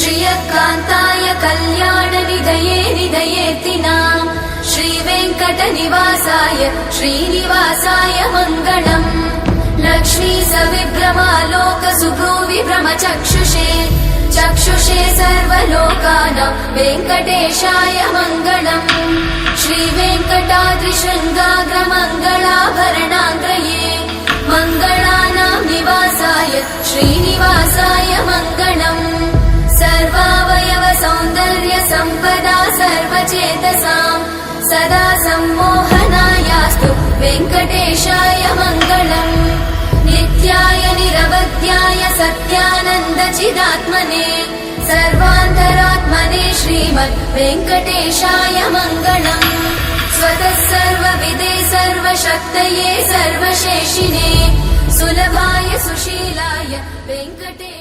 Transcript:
श्रियकान्ताय कल्याणनिधये निधयेऽर्तिनाम् श्रीवेङ्कटनिवासाय श्रीनिवासाय मङ्गलम् लक्ष्मी सविभ्रमालोक सुभ्रूविभ्रमचक्षुषे चक्षुषे सर्वलोकानां वेङ्कटेशाय मङ्गलम् श्रीवेङ्कटाद्रिशृङ्गाग्रमङ्गलाभरणाङ्ग्रये मङ्गलानां निवासाय श्रीनिवासाय मङ्गलम् सर्वावयव सौन्दर्य सम्पदा सर्वचेतसां सदा सम्मोहनायास्तु वेङ्कटेशाय मङ्गलम् नित्याय निरवध्याय सत्यानन्द चिदात्मने सर्वान्तरात्मने श्रीमद् वेङ्कटेशाय मङ्गलम् स्वतः सर्वविदे सर्वशक्तये सर्वशेषिने सुलभाय सुशीलाय वेङ्कटे